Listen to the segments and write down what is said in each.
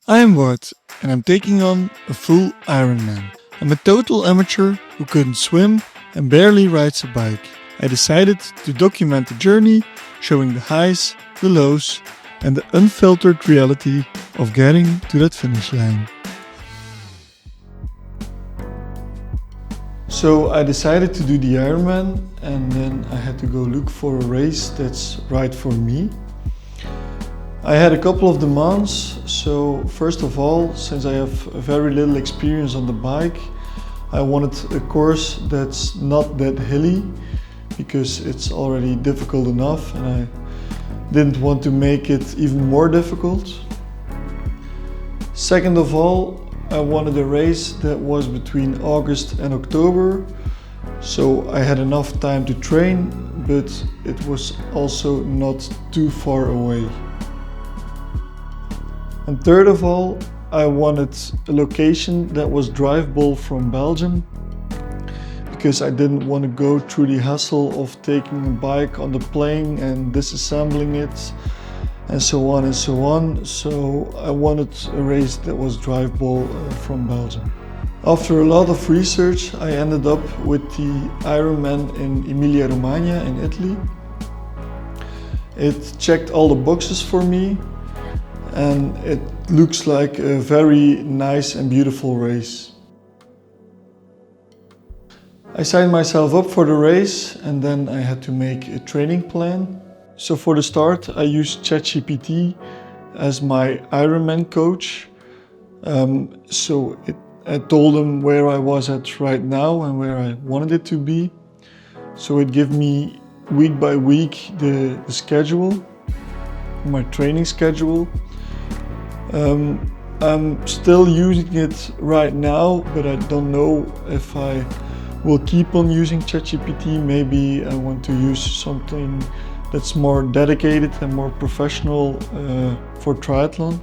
I am Wout, and I'm taking on a full Ironman. I'm a total amateur who couldn't swim and barely rides a bike. I decided to document the journey, showing the highs, the lows, and the unfiltered reality of getting to that finish line. So I decided to do the Ironman, and then I had to go look for a race that's right for me. I had a couple of demands. So first of all, since I have very little experience on the bike, I wanted a course that's not that hilly because it's already difficult enough, and I didn't want to make it even more difficult. Second of all, I wanted a race that was between August and October, so I had enough time to train, but it was also not too far away. And third of all, I wanted a location that was drivable from Belgium, because I didn't want to go through the hassle of taking a bike on the plane and disassembling it and so on and so on. So I wanted a race that was drivable from Belgium. After a lot of research, I ended up with the Ironman in Emilia-Romagna in Italy. It checked all the boxes for me, and it looks like a very nice and beautiful race. I signed myself up for the race, and then I had to make a training plan. So for the start, I used ChatGPT as my Ironman coach. I told him where I was at right now and where I wanted it to be. So it gave me week by week the schedule, my training schedule. I'm still using it right now, but I don't know if I will keep on using ChatGPT. Maybe I want to use something that's more dedicated and more professional for triathlon.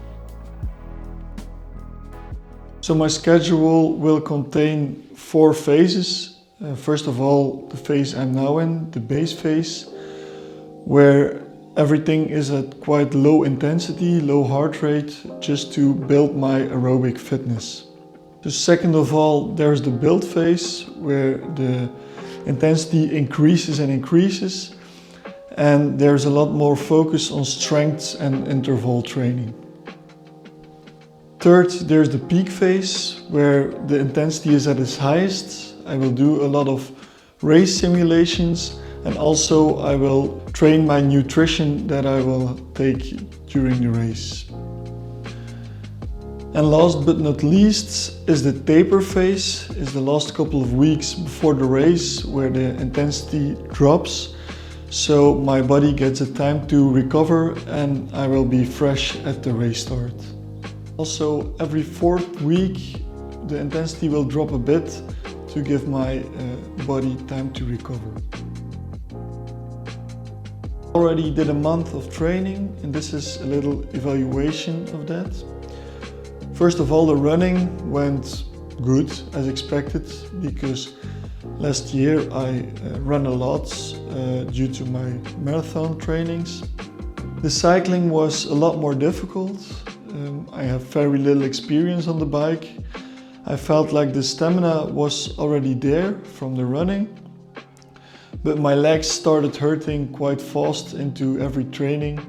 So my schedule will contain 4 phases. First of all, the phase I'm now in, the base phase, where everything is at quite low intensity, low heart rate, just to build my aerobic fitness. So second of all, there's the build phase, where the intensity increases and increases, and there's a lot more focus on strength and interval training. Third, there's the peak phase, where the intensity is at its highest. I will do a lot of race simulations, and also I will train my nutrition that I will take during the race. And last but not least is the taper phase, is the last couple of weeks before the race, where the intensity drops, so my body gets a time to recover and I will be fresh at the race start. Also, every 4th week the intensity will drop a bit to give my body time to recover. Already did a month of training, and this is a little evaluation of that. First of all, the running went good as expected, because last year I ran a lot due to my marathon trainings. The cycling was a lot more difficult. I have very little experience on the bike. I felt like the stamina was already there from the running, but my legs started hurting quite fast into every training.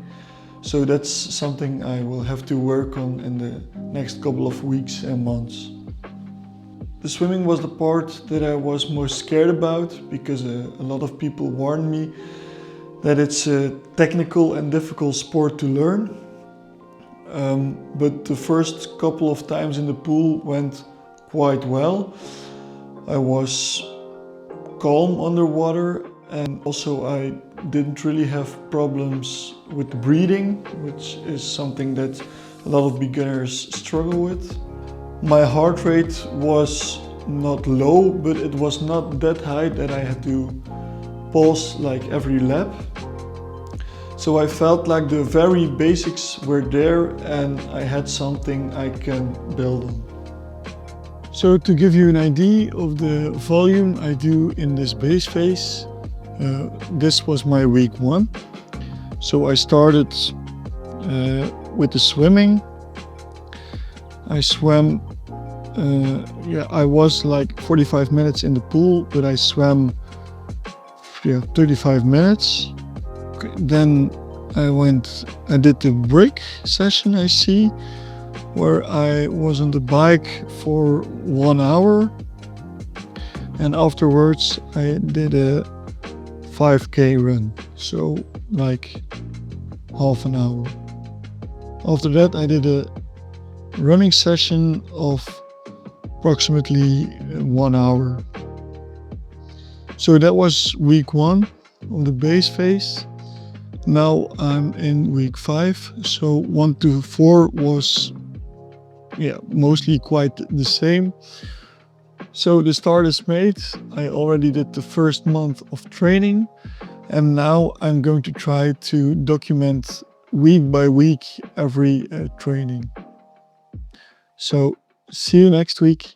So that's something I will have to work on in the next couple of weeks and months. The swimming was the part that I was most scared about, because a lot of people warned me that it's a technical and difficult sport to learn. But the first couple of times in the pool went quite well. I was calm underwater, and also I didn't really have problems with breathing, which is something that a lot of beginners struggle with. My heart rate was not low, but it was not that high that I had to pause like every lap. So I felt like the very basics were there, and I had something I can build on. So to give you an idea of the volume I do in this base phase, this was my week 1. So I started with the swimming, I swam, I was like 45 minutes in the pool, but I swam 35 minutes. Then I did the break session, I see, where I was on the bike for 1 hour. And afterwards I did a 5K run, so like half an hour. After that I did a running session of approximately 1 hour. So that was week 1 of the base phase. Now I'm in week 5, so 1 to 4 was mostly quite the same. So the start is made. I already did the first month of training, and now I'm going to try to document week by week every training. So see you next week.